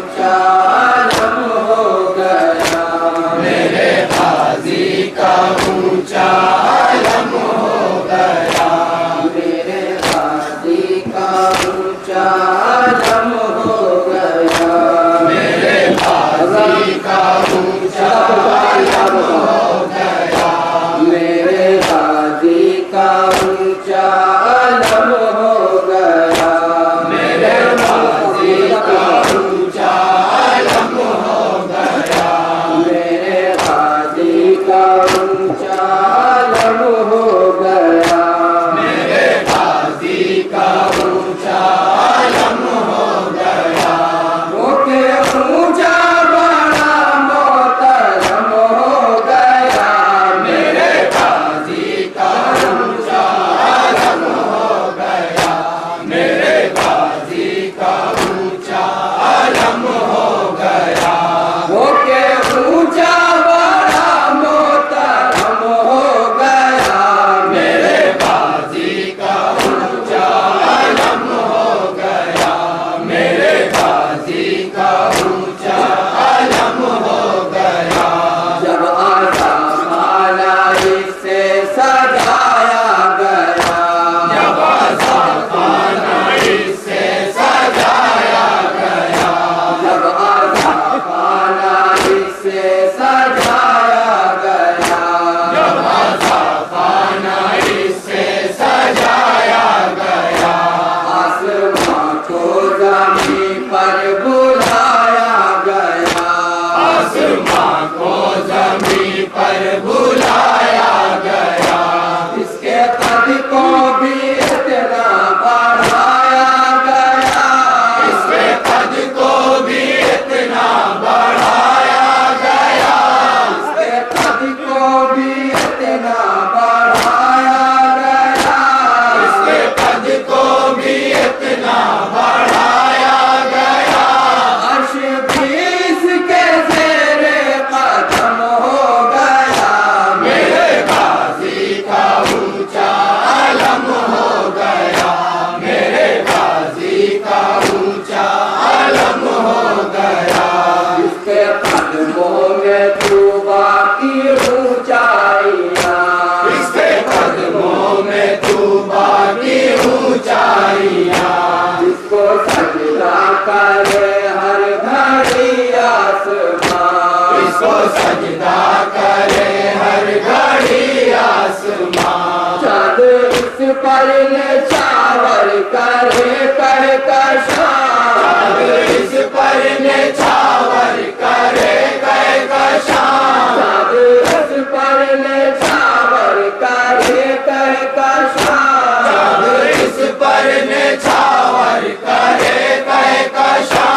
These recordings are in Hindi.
ऊंचा आलम हो गया, मेरे गाजी का ऊंचा आलम हो गया, मेरे गाजी का ऊंचा आलम हो गया, मेरे गाजी का ऊंचा आलम हो गया, मेरे गाजी का ऊंचा आलम हो गया, मेरे गाजी का ऊंचा आलम हो गया, मेरे गाजी का ऊंचा आलम हो गया, मेरे गाजी का ऊंचा आलम हो गया, ओके ऊंचा बड़ा मोहतरम हो गया, मेरे गाजी का ऊंचा आलम हो गया, मेरे गाजी का ऊंचा आलम हो गया, ओके ऊंचा बड़ा मोहतरम हो गया, मेरे गाजी का ऊंचा आलम हो गया, मेरे गाजी का ऊंचा आलम हो गया, जब आजा खाना इससे सजाया गया, जब आजा खाना इससे सजाया गया, जब आजा खाना इससे सजाया गया, जब आजा खाना इससे सजाया गया, आसमां को ज़मीन पर बुलाया गया, आसमां को ज़मीन पर बुलाया गया, इसके कद को भी इतना बढ़ाया गया, इसके कद को भी इतना बढ़ाया गया, इसके कद को भी इतना बढ़ाया गया, इसके कद को भी इतना बढ़ाया गया, अर्श भी इसके ज़ेरे कदम हो गया, मेरे गाजी का ऊंचा आलम हो गया, मेरे गाजी का ऊंचा आलम हो गया, इसके कदमों में तूबा की ऊंचाइयां, इसके कदमों में तूबा की ऊंचाइयां, जिसको सजदा करे हर घड़ी आसमां, इसको सजदा करे हर घड़ी आसमां, चाँद इस पर निछावर करे कहकशां, चाँद इस पर निछावर करे कहकशां, चाँद इस पर निछावर करे कहकशां, चाँद इस पर निछावर करे कहकशां,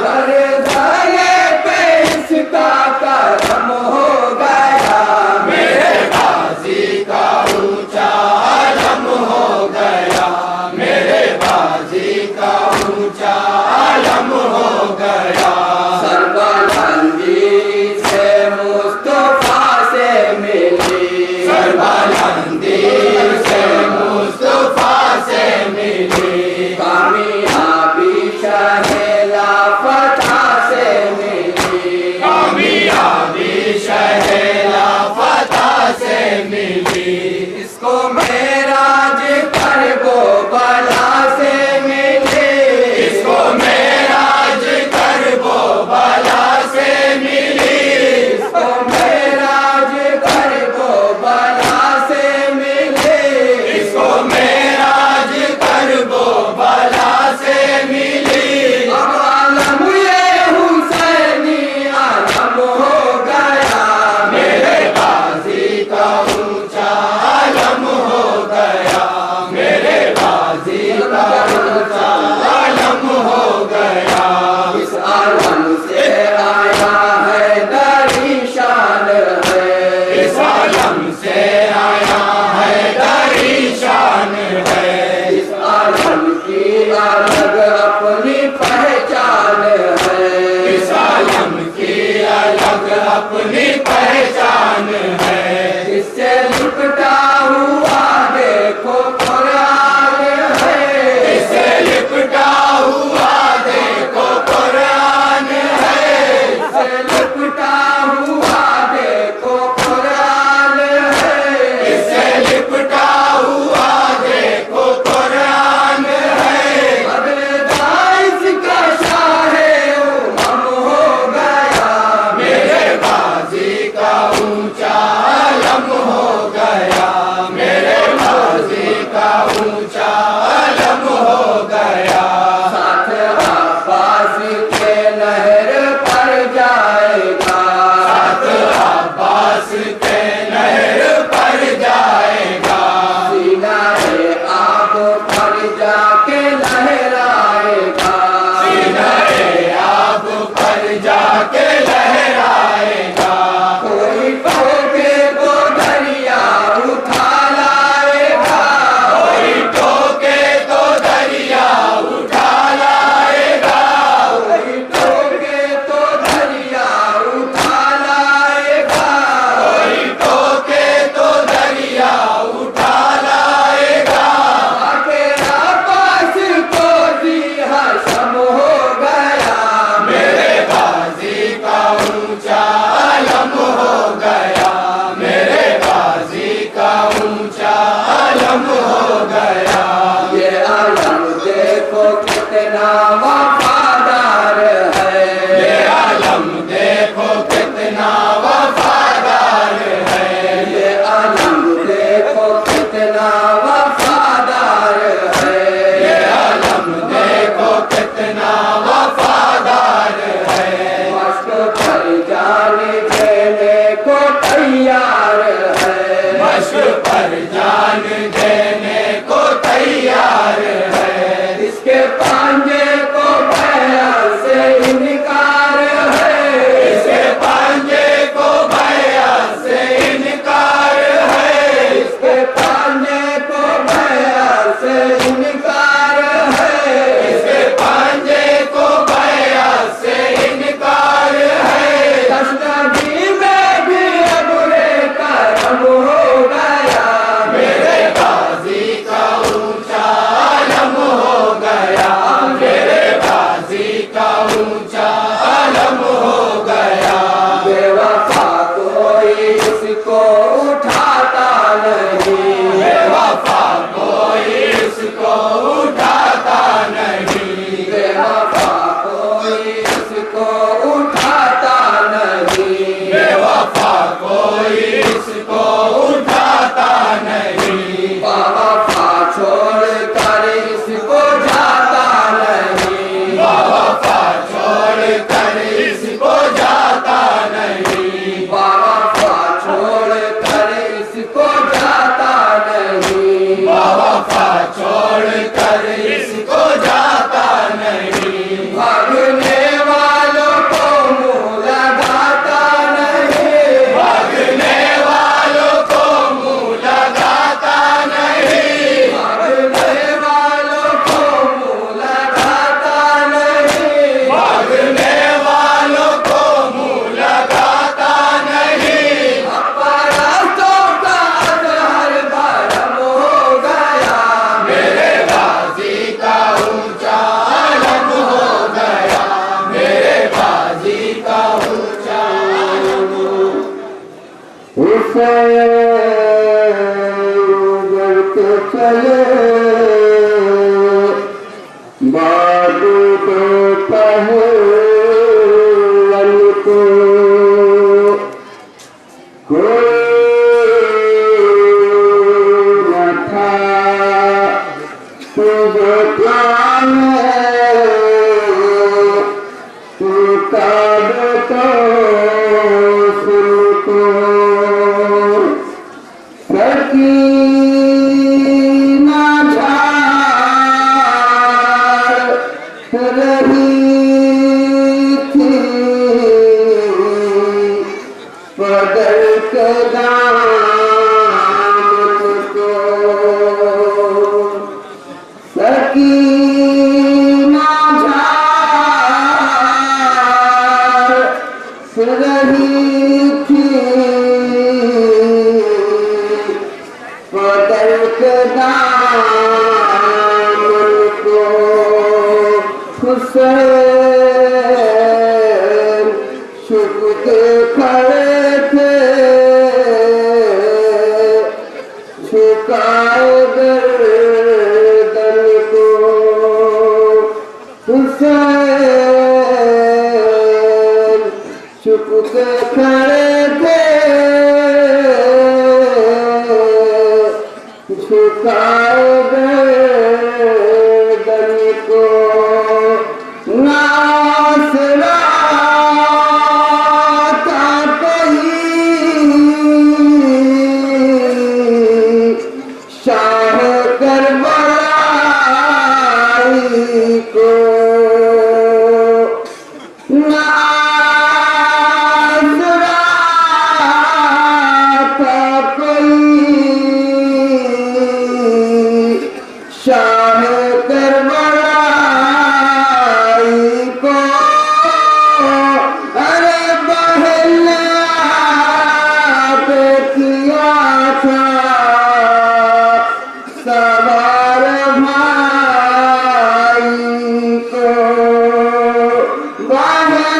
घरे घरे पे इसका करम हो गया, मेरे गाजी का ऊंचा आलम हो गया, मेरे इसको उठाता नहीं, बेवफा कोई इसको उठाता नहीं, वफा छोड़ कर इसको जाता नहीं, वफा छोड़ कर इसको जाता नहीं, वफा छोड़ कर इसको जाता नहीं, वफा छोड़ कर इसको जाता नहीं, भागने वालों को मुंह लगाता नहीं, भागने वालों को मुंह लगाता नहीं, भागने वालों को मुंह लगाता नहीं, भागने वालों को मुंह लगाता नहीं, अपराधों का अजहर भरम हो गया, मेरे गाजी का ऊंचा आलम हो गया, मेरे गाजी का ऊंचा आलम हो हुसैन उजड़ते चले बारूद पहलवन को, कोई न था तुझे प्यार तू काब को सुनको, सकीना झाड़ रही थी बदल के दामन को, सकीना झाड़ रही थी बदल के दामन को, हुसैन छुप के खड़े थे झुकाए गर्दन को, हुसैन छुप के खड़े थे झुकाए गर्दन को, नासरा था कोई शाह करबलाई को, नासरा था कोई शाह करबलाई को, अरे बहला पे किया था सवार भाई को, बहला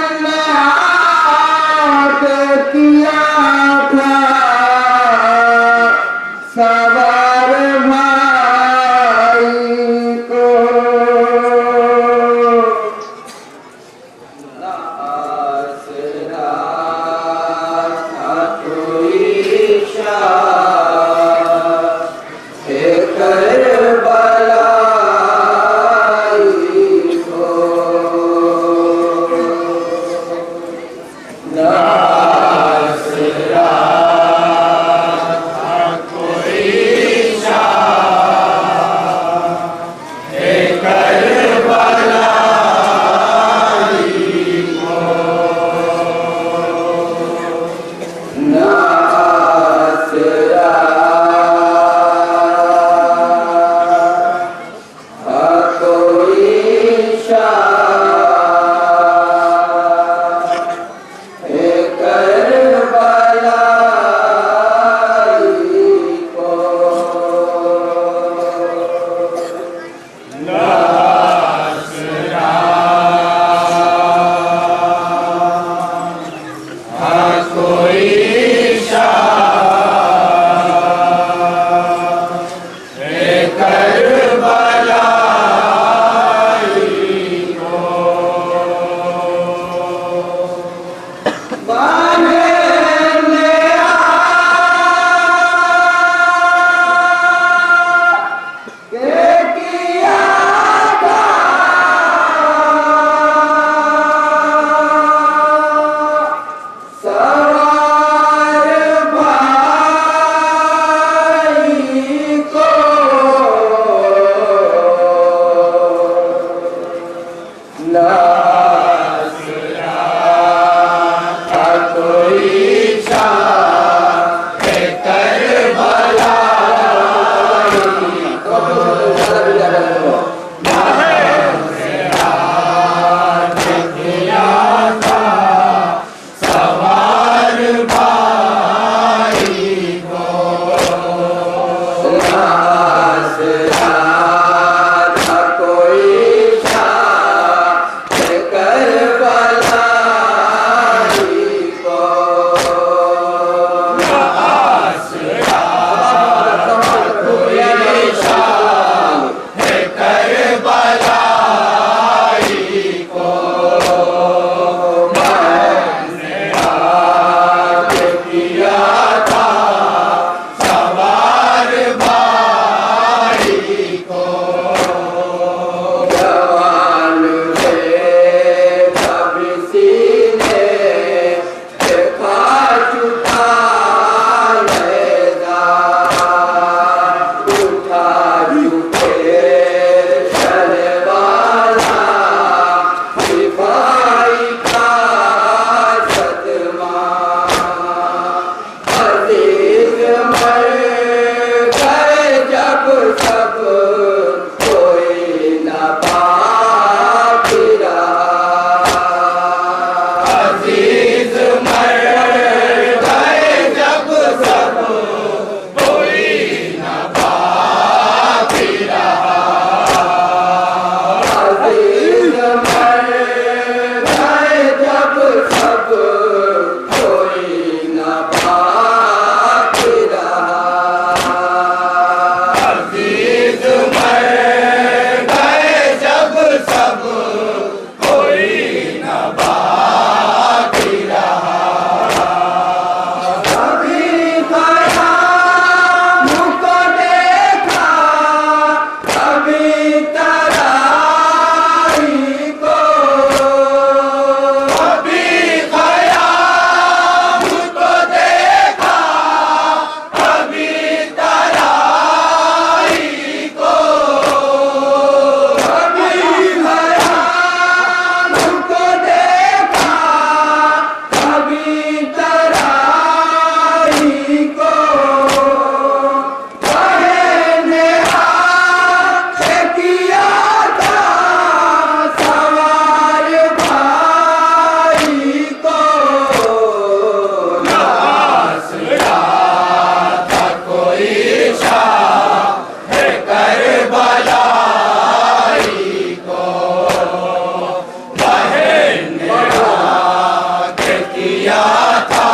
किया था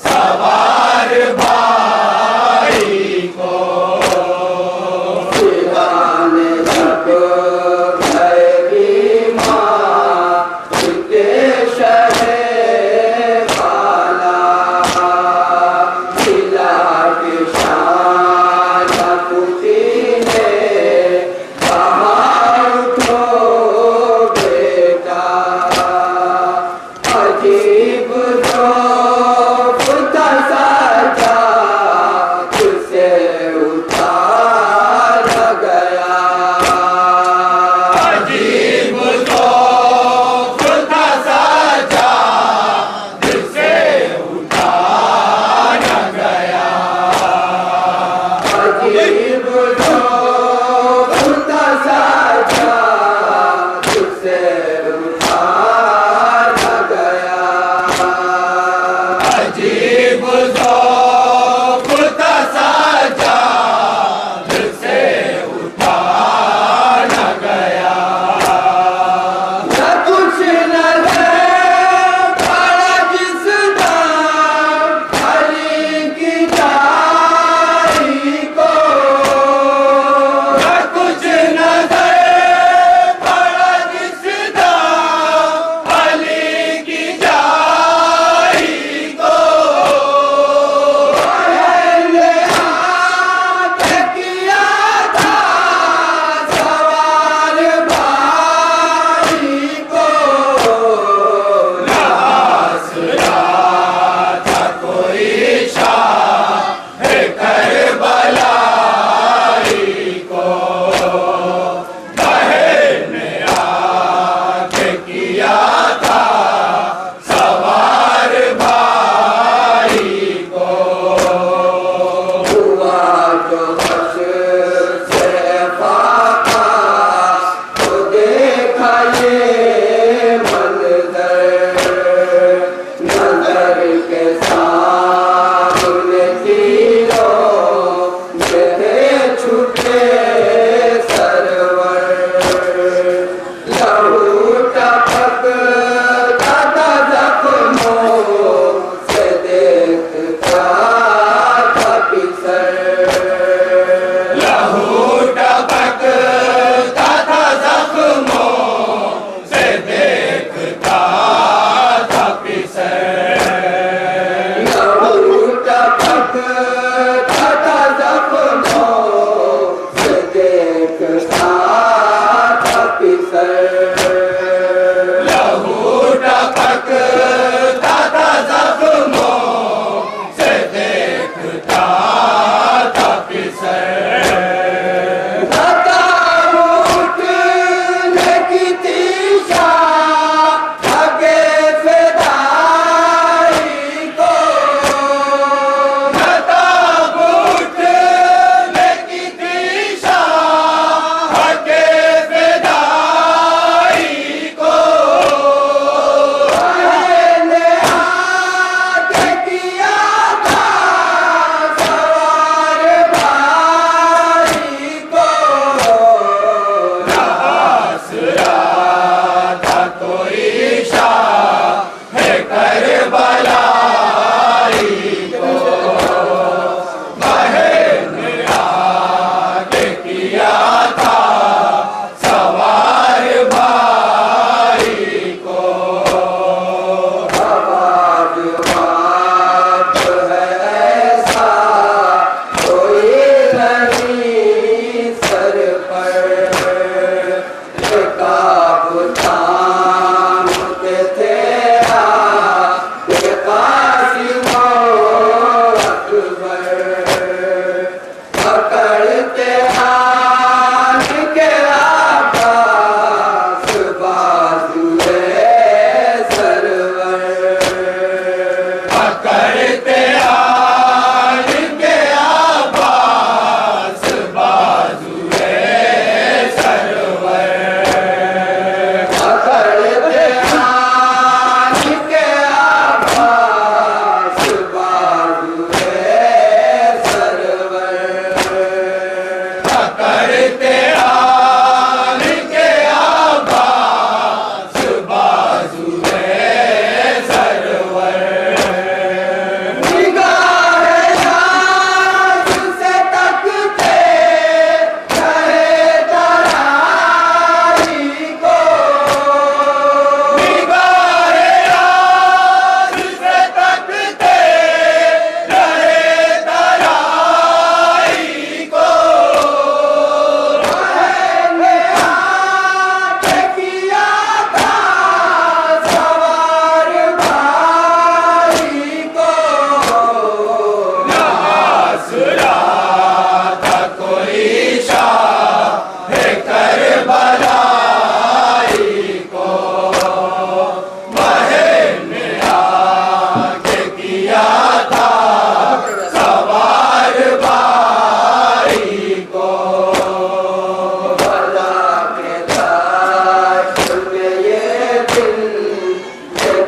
सवार भाई को। सिराने जब भैगी माँ के शहर वाला, खिला के शान पुती ने कहा उठो बेटा, अजीब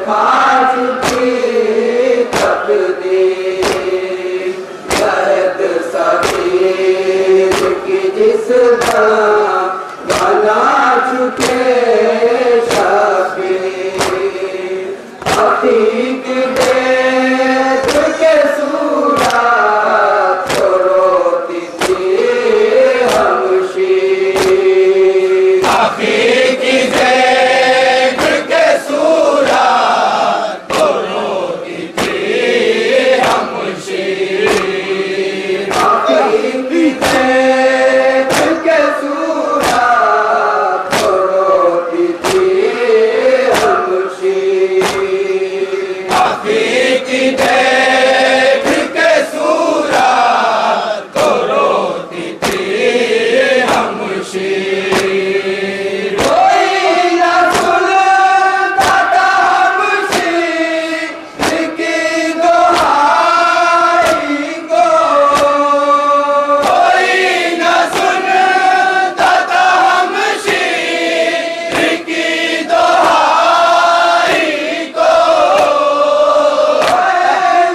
खा चुकी तकदीर, दर्द सरीर की जिस बना चुके शबीर, अतीक देख के सूरत तो रोती थी हमशीर। अखीक देख के सूरत तो रोती थी हमशीर। अखीक देख के सूरत तो रोती थी हमशीर। अखीक देख के सूरत तो रोती थी हमशीर। कोई न सुनता था हमशीर की दुहाई को, कोई न सुनता था हमशीर की दुहाई को। न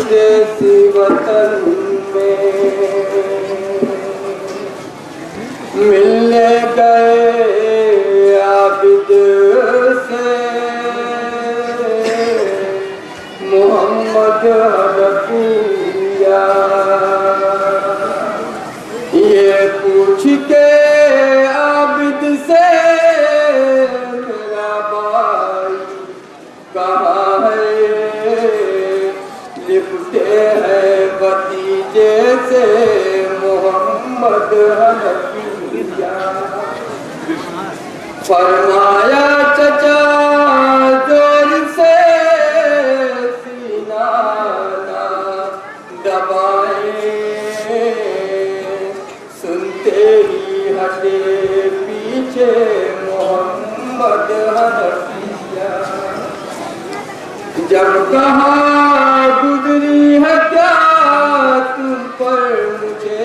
परदेसी वतन में मिलने गए आबिद से मोहम्मद हनफिया। ये पूछ के आबिद से मेरा भाई कहाँ है, लिपटे हैं भतीजे से मोहम्मद हनफिया। फरमाया चचा जोर से सीना ना दबाए, सुनते ही हटे पीछे मोहम्मद हनफिया। जब कहा गुजरी है क्या तुम पर मुझे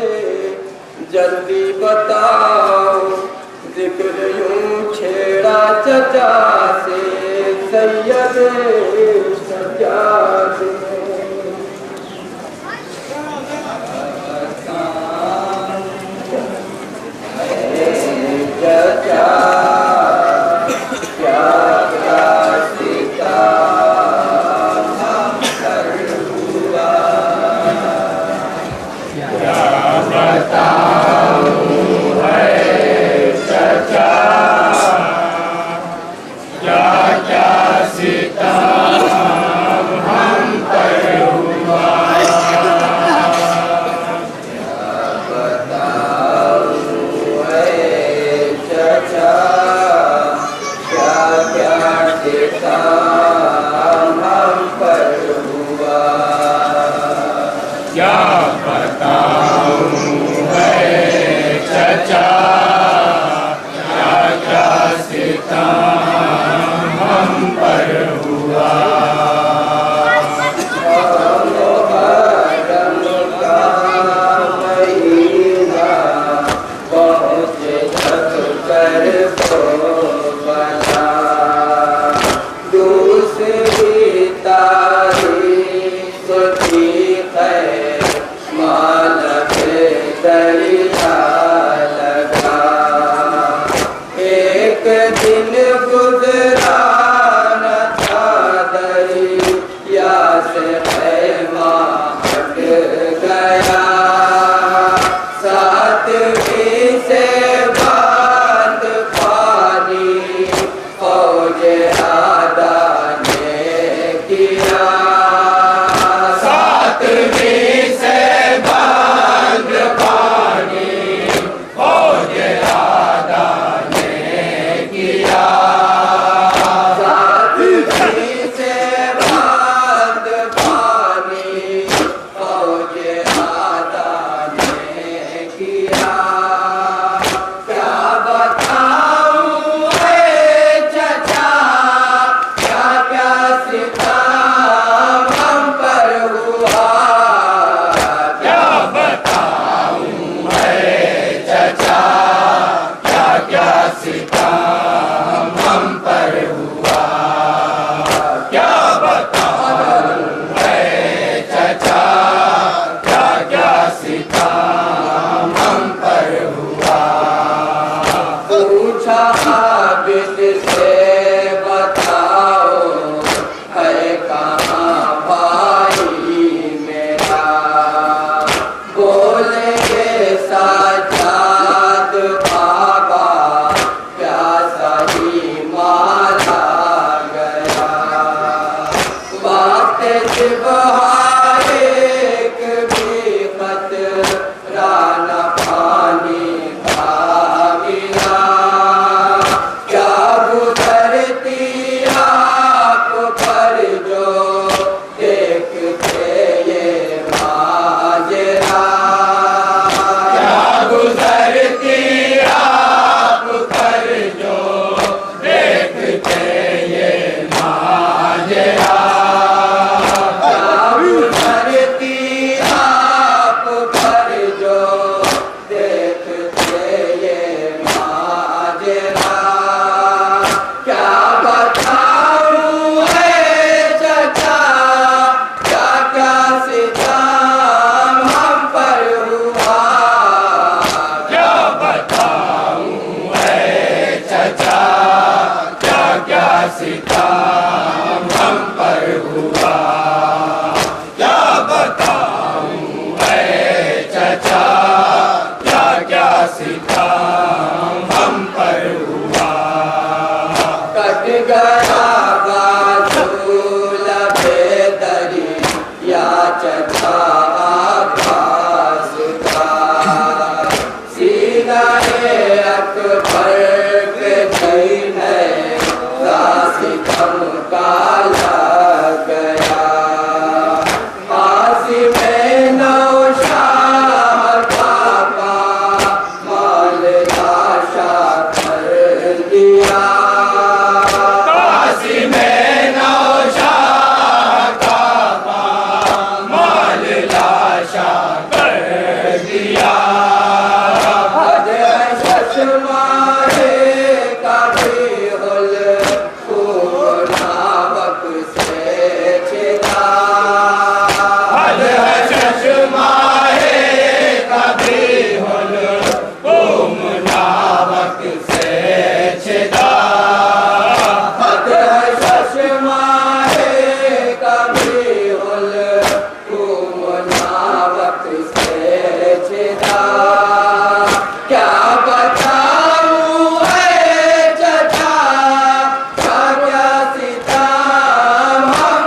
जल्दी बताओ, जिक्र यूं छेड़ा चचा से सैयद सज्जाद ने। चचा क्या क्या सीता हुआ क्या बताऊं ऐ चचा क्या क्या सितम हम पर हुआ कट गया बाजूल बेदरी या चचा आकाश का सीना अकबर पे नहीं है सितम का लग गया फांसी में नौशाद पापा माल लाशा कर दिया काशी में नौशाद का माल लाशा कर दिया हद है चश्मा कभी हुल खूब नावक से छिदा हद है चश्मा कभी हुल तुम नावक से छिदा हद है चश्मा कभी हुल खूब नावक से छिदा क्या बताऊं है चचा क्या क्या सितम हम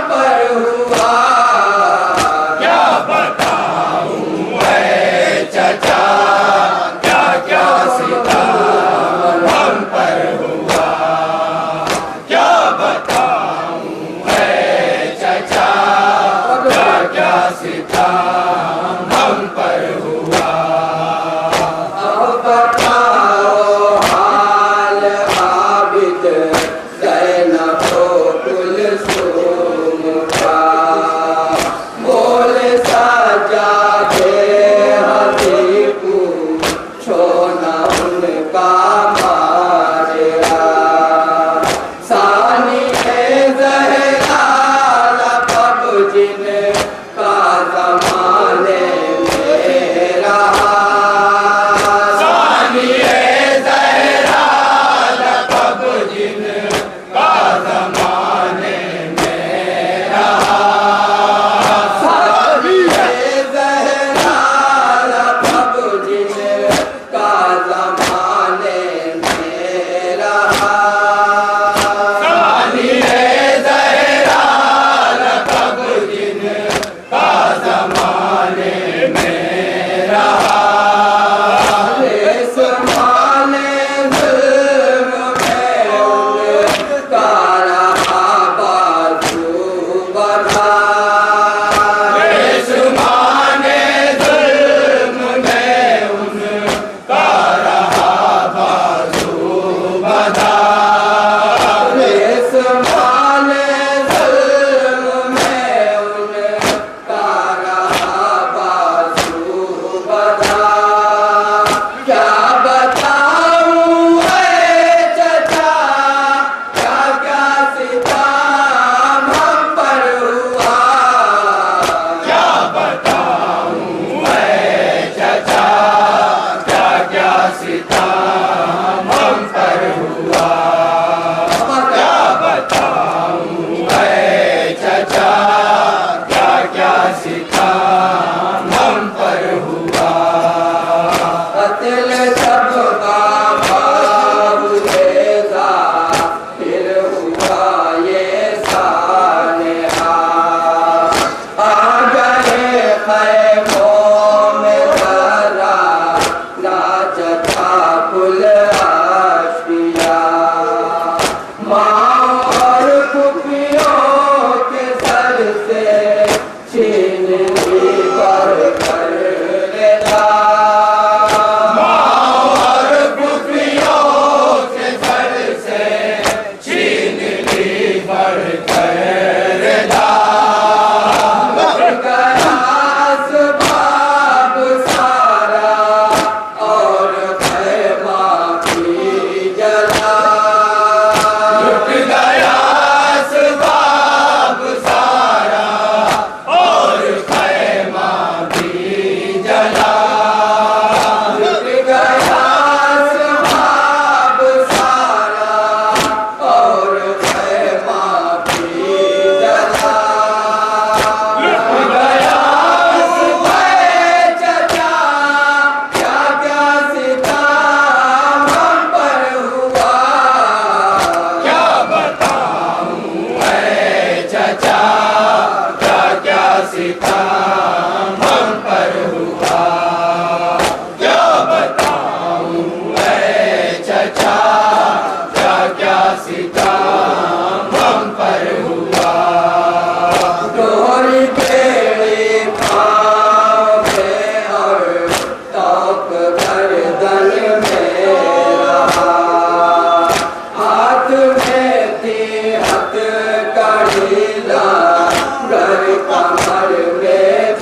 कर कमर में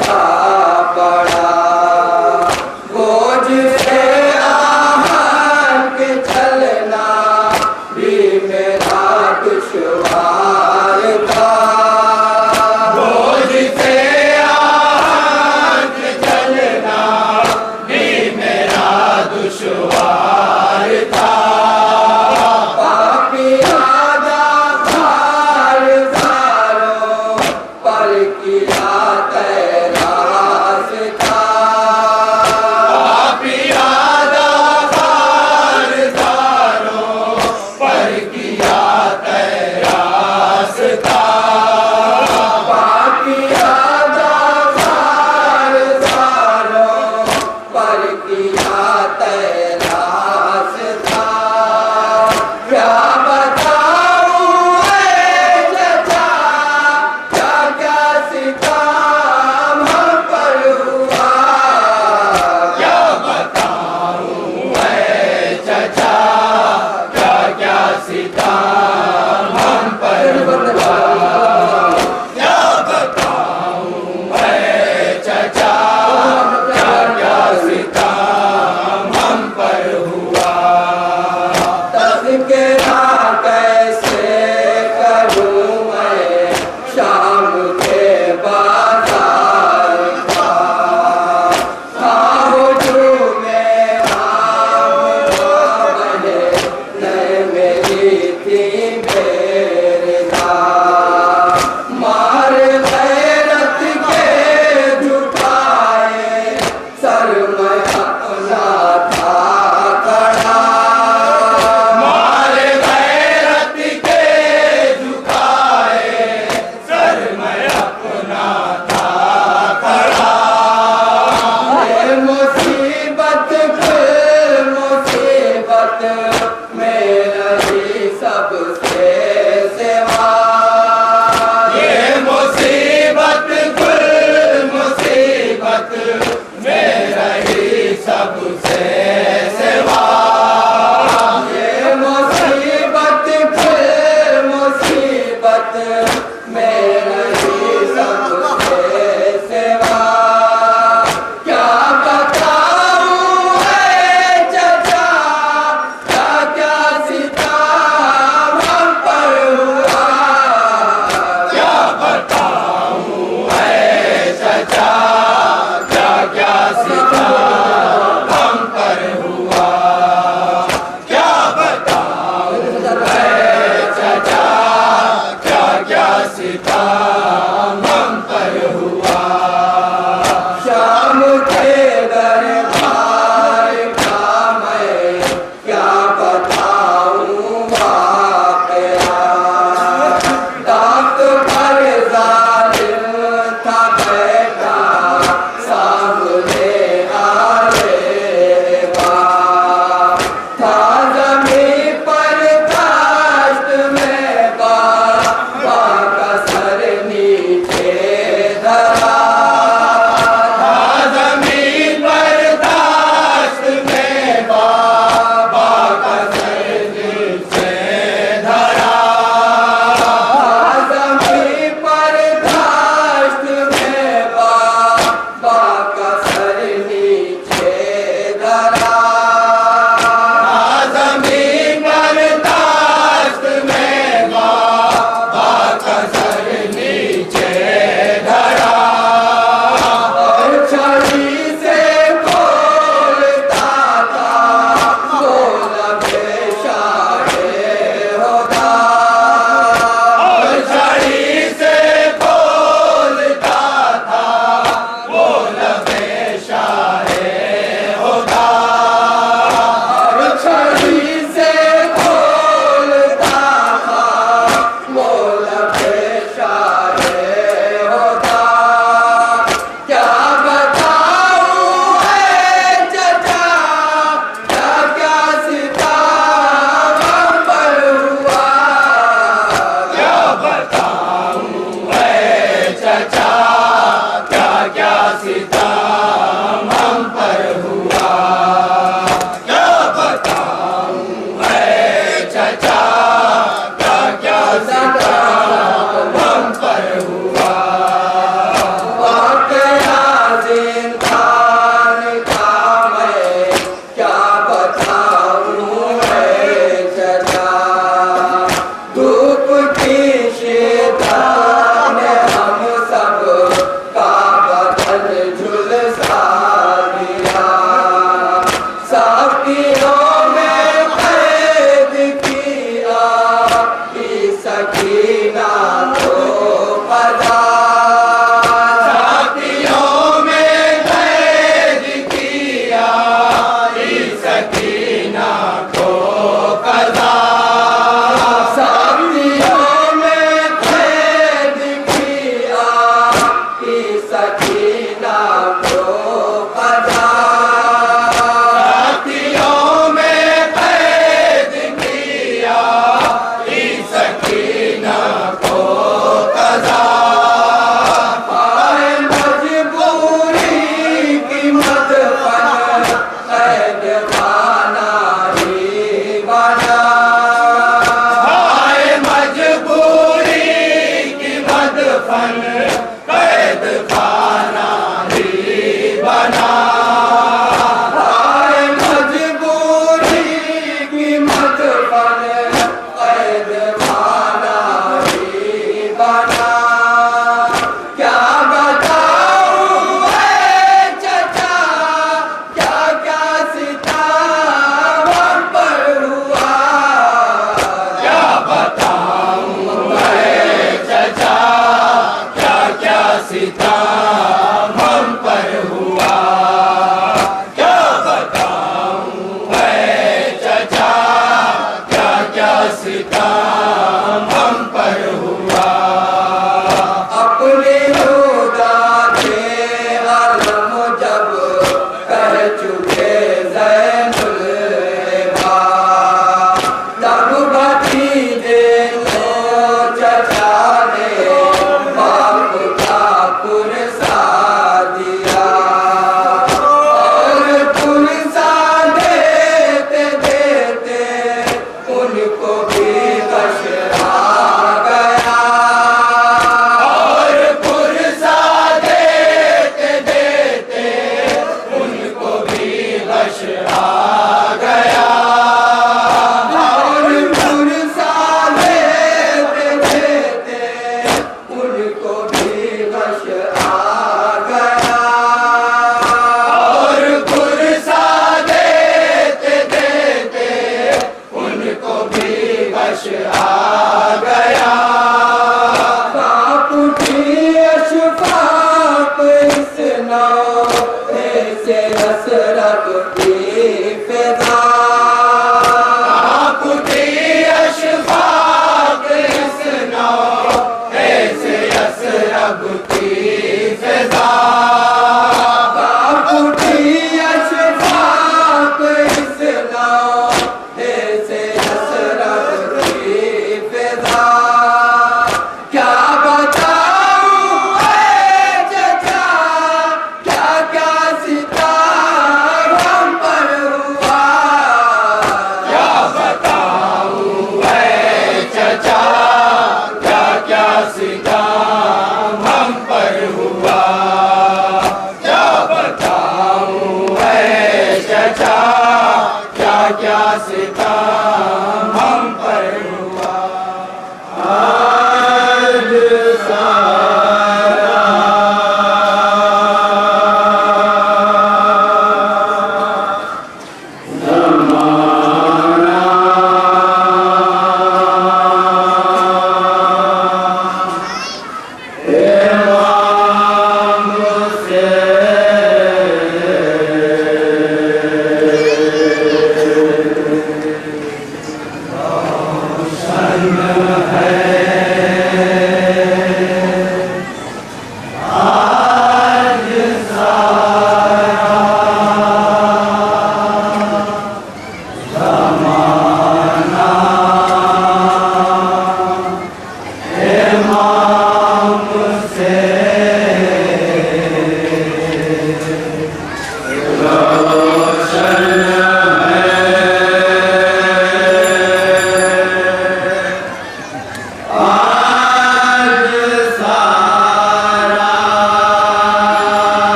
पड़ा, बोझ से आहन के चलना भी मेरा दुश्वार था। बोझ से आहन के चलना भी मेरा दुश्वार था। हम पर हुआ। कदा। साथियों में कैद किया इस सकीना को कदा। साथियों में कैद किया इस सकीना को कदा। साथियों में कैद किया इस सकीना को कदा। आए मजबूरी की मदफन कैद खाना ही बना। हाय मजबूरी की मदफन कैद खाना ही बना। आए मजबूरी की मदफन कैद खाना ही बना। क्या बताऊं ऐ चचा, क्या क्या सिताम हम पर हुआ। क्या बताऊं मैं चचा, क्या क्या सितम हम पर हुआ। क्या बताऊं मैं चचा, क्या क्या सितम हम पर हुआ। अपने खुदा के आलम जब कह चुके ज़ैनुल इबाद, तब भतीजे को चचा ने बाप का पुरसा दिया। और पुरसा देते देते उनको भी कश आ गया। और पुरसा देते देते उनको भी बश आ गया। और पुरसा देते देते उनको भी कश आ गया। और पुरसा देते देते उनको भी बश आ गया। कांप उठी अशफाक इस नौहे से हसरत की फिजा। आप उठी अशफाक इस नौहे से असरब की फिजा। कांप उठी अशफाक इस नौहे से हसरत की फिजा। क्या बताऊं ऐ चचा, क्या क्या सिताम हम पर हुआ। क्या बताऊं मैं चचा, क्या क्या सितम हम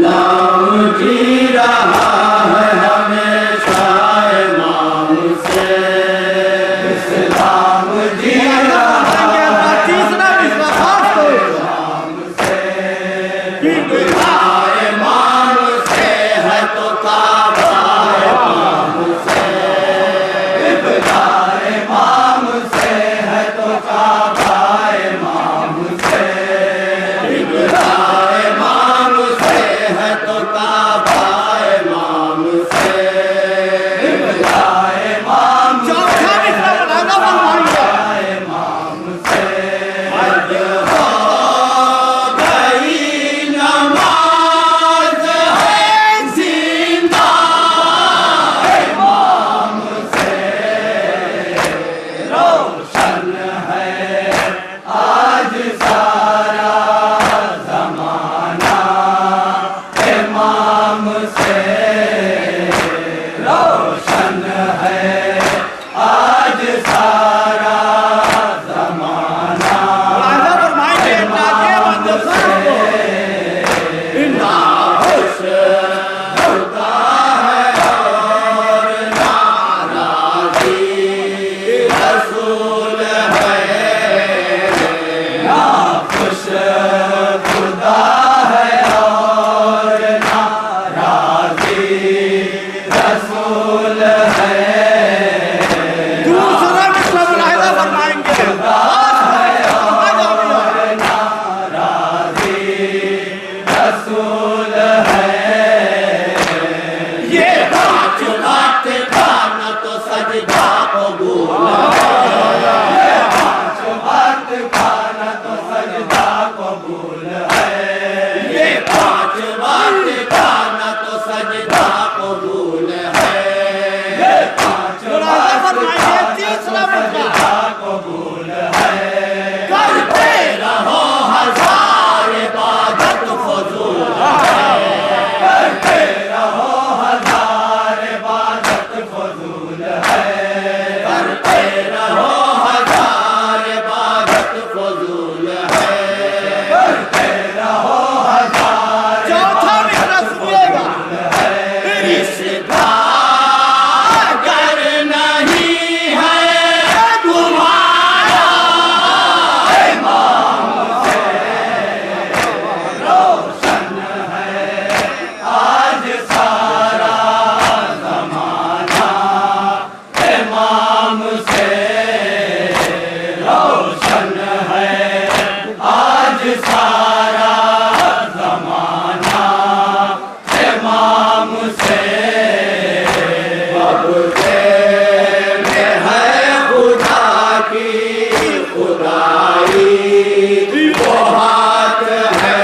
नाम जी रहा है हमेशा इमाम से, इस्लाम जी रहा है इमाम से, किबला इमाम से है तो काबा इमाम से, किबला इमाम से है तो काबा इमाम से, किबला इमाम से है तो काबा इमाम से, किबला इमाम चौथा मिसरा बनाना फरमाइए। इमाम से हज हो गई नमाज है जिंदा इमाम से, रोशन है आज सारा जमाना इमाम से, रोशन है आज सारा जमाना मुलाहिजा फरमाइए ताकि बंदे सबको ना खुश होता है और नाराज़ी रसूल है, ना खुश खुदा है और नाराज़ी रसूल है, दूसरा मिसरा मुलाहिजा फरमाएंगे। रसूल है, ये पांच बात खाना तो सजदा कबूल है, ये पांच बात खाना तो सजदा कबूल है, ये पांच बात खाना तो सजदा कबूल है, ये पांच मुलाहिजा बात फरमाइए तीसरा मिसरा सजदा कबूल है, करते रहो हजार इबादत फजूल है, करते रहो हजार इबादत फजूल है, करते रहो हजार इबादत फजूल है, करते रहो हजार चौथा मिसरा सुनिएगा। रिश्ता अगर नहीं है तुम्हारा इमाम से, रोशन है आज सारा जमाना इमाम से, रोशन है आज सारा जमाना इमाम से, अब में है खुदा की खुदाई, वो हाथ है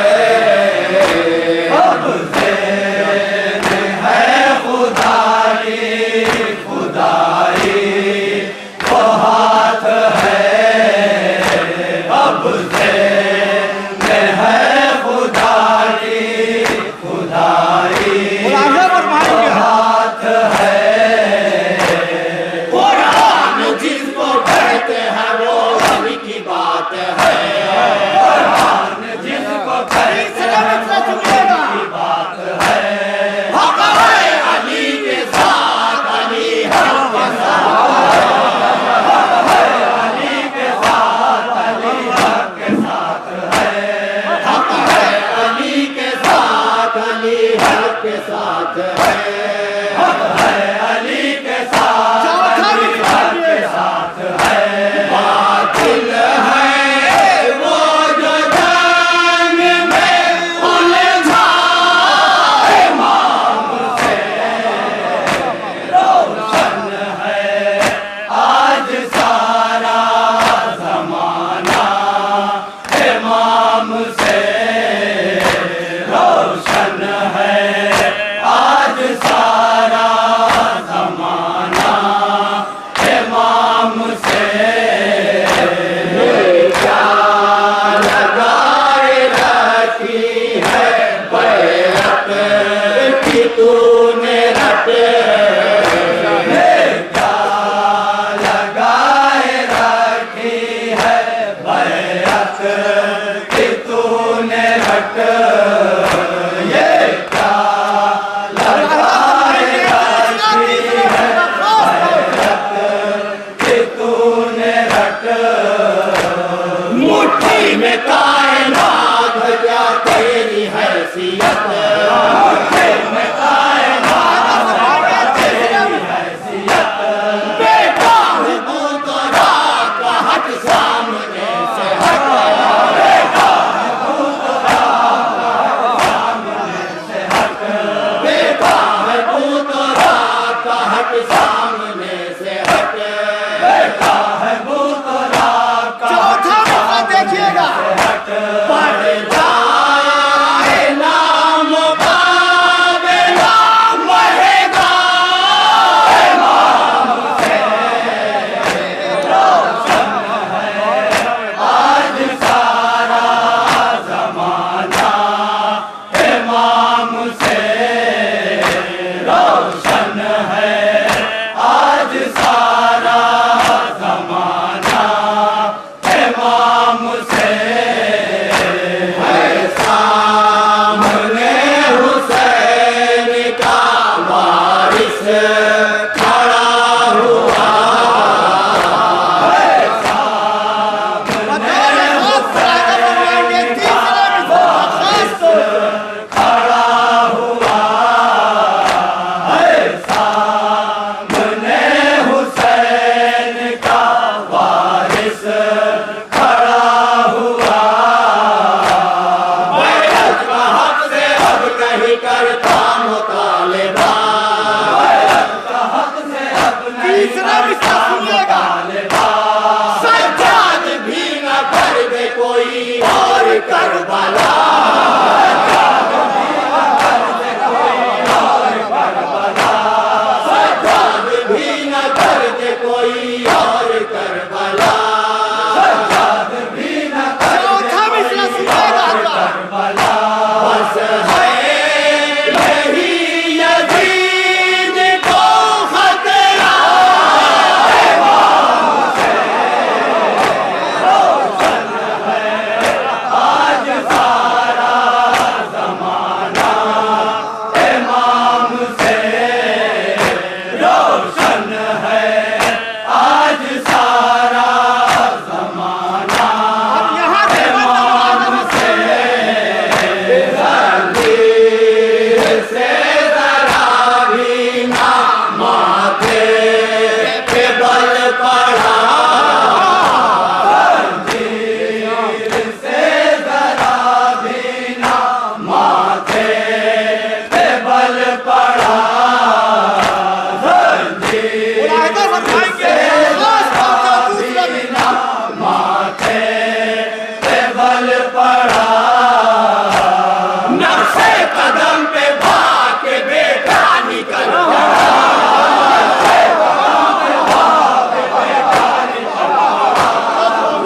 हैसियत में कायनात तेरी हैसियत बेटा हूँ तो रात का हट सामने से हट बेटा हूँ तो रात का हट सामने से हट बेटा हूँ तो रात का हट सामने से हट बेटा हूँ तो रात का चौथा मौका देखिएगा पढ़ जाए नाम पावे नाम रहेगा इमाम से रोशन है आज सारा जमाना इमाम से रोशन है आज सारा जमाना इमाम से सामने हुसैन का वारिस खड़ा हुआ है सामने हुसैन का वारिस खड़ा हुआ है सामने हुसैन का वारिस खड़ा हुआ बैरत का हक से अब नहीं करता मुतालिबा बैरत का हक से अब नहीं तीसरा हिस्सा सुनिएगा। मुतालिबा सज्जाद भी न कर दे कोई और करबला सज्जाद भी न कर दे कोई और करबला सज्जाद भी न कर दे कोई और करबला सज्जाद भी न कर दे चौथा मिसरा सुनिएगा करबला बस है यही यजीद को खतरा इमाम से रोशन है आज सारा जमाना इमाम से रोशन है आज सारा जमाना अब यहाँ से इमाम से जंजीर से जरा भी ना माथे पे बल पड़ा जंजीर से जरा भी ना माथे पे बल पड़ा जंजीर मुलाहिदा समझाएंगे। बिना माथे पे बल पड़ा नक्शे कदम पे भाग के बेटा निकल पड़ा नक्शे कदम पे भाग के बेटा निकल पड़ा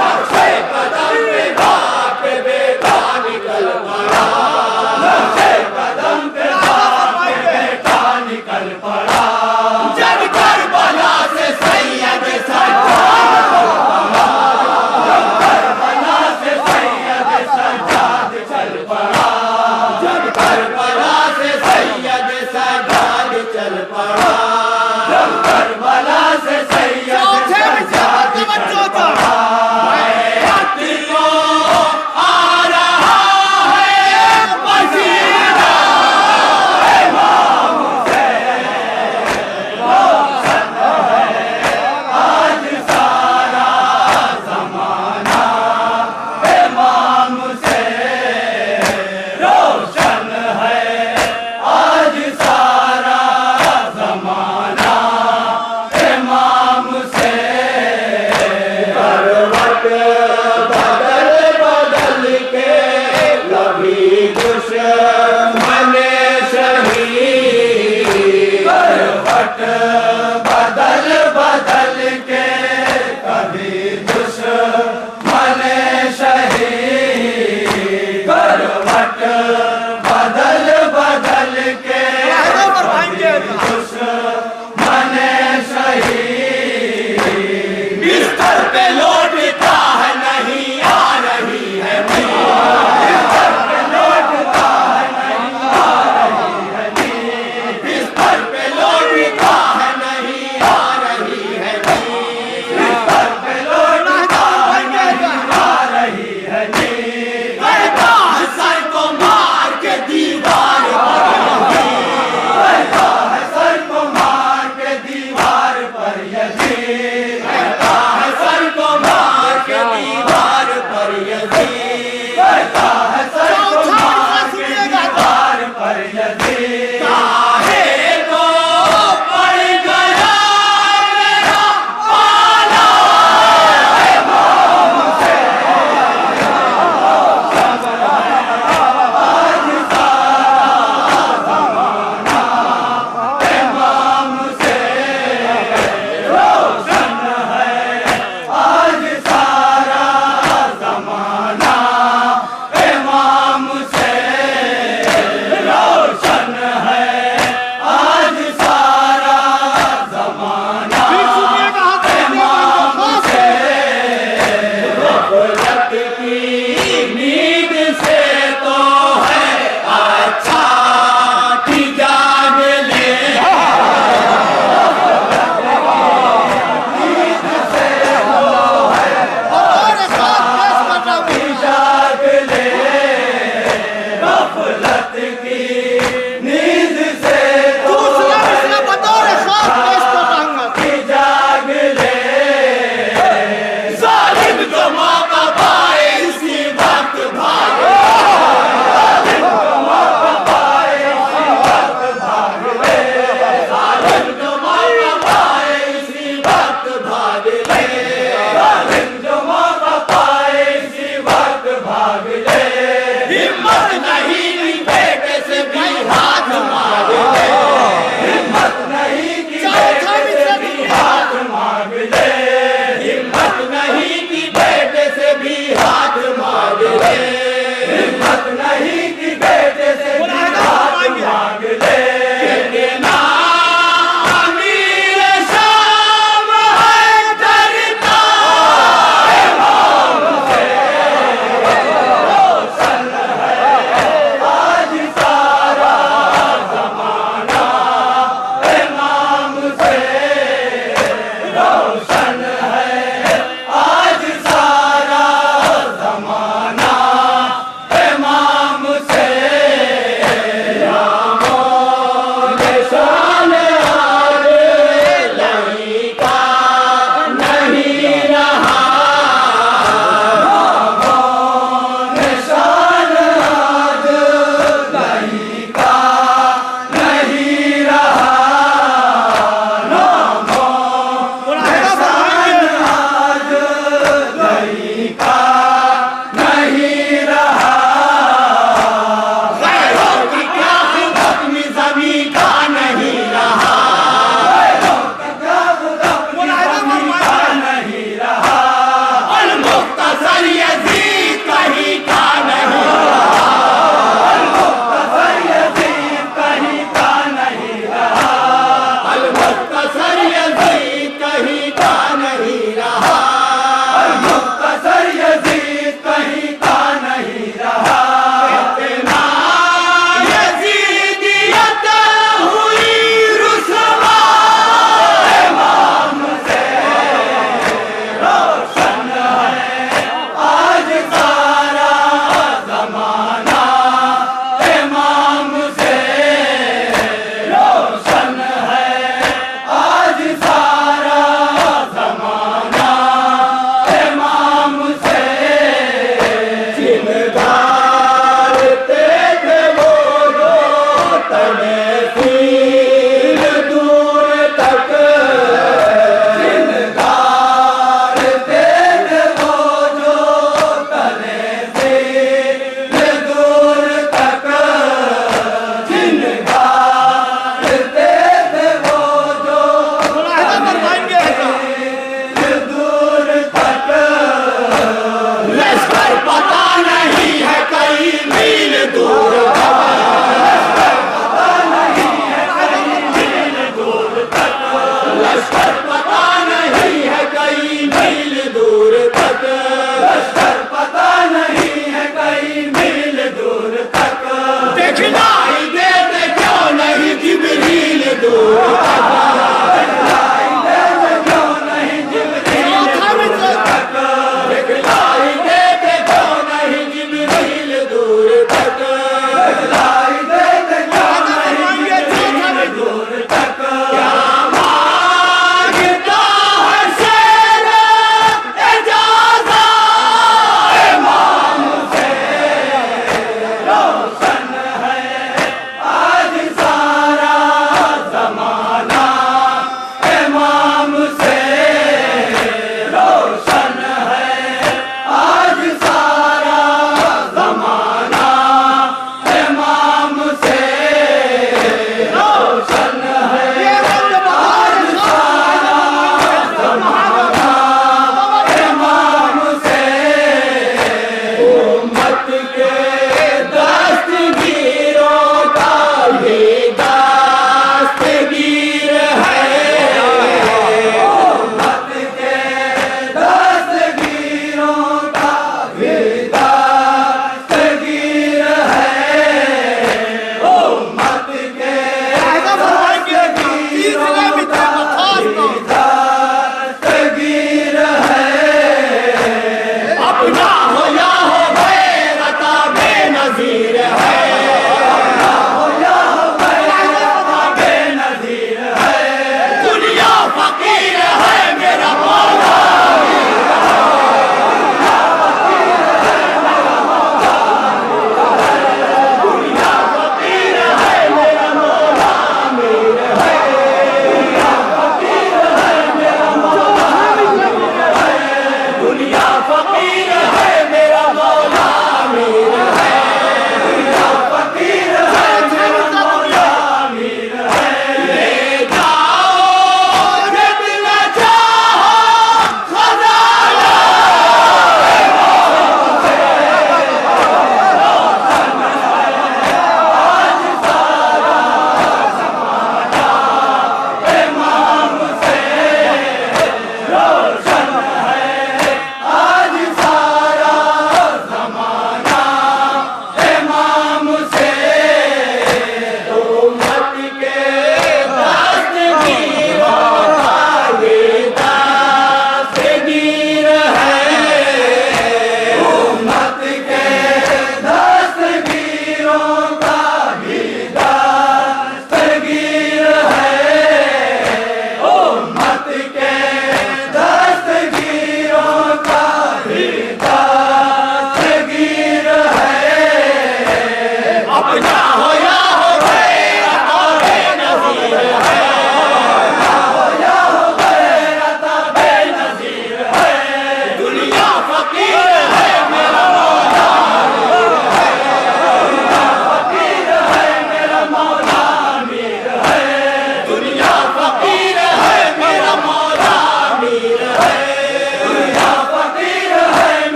नक्शे कदम पे भाग के बेटा निकल पड़ा नक्शे कदम पे भाग के बेटा निकल पड़ा जब करबला से सैयद सज्जाद जब करबला से सैयद सज्जाद चल पड़ा जब करबला से सैयद सज्जाद चल पड़ा जब करबला से सैयद चौथे मिसरा सज्जाद पर तवज्जो चल दो। पड़ा बैअत को आ रहा है पसीना इमाम से रोशन है आज सारा जमाना इमाम से रोशन है आज सारा जमाना इमाम से करवट बदल बदल के कभी दुश्मन शहीद करवट बदल बदल के कभी दुश्मन शहीद करवट बदल बदल के मुलाहिदा फरमाएंगे। दुश्मन शहीद बिस्तर पे लौटता है नहीं आ रही है बिस्तर पे लौटता है नहीं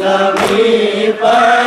जमीन पर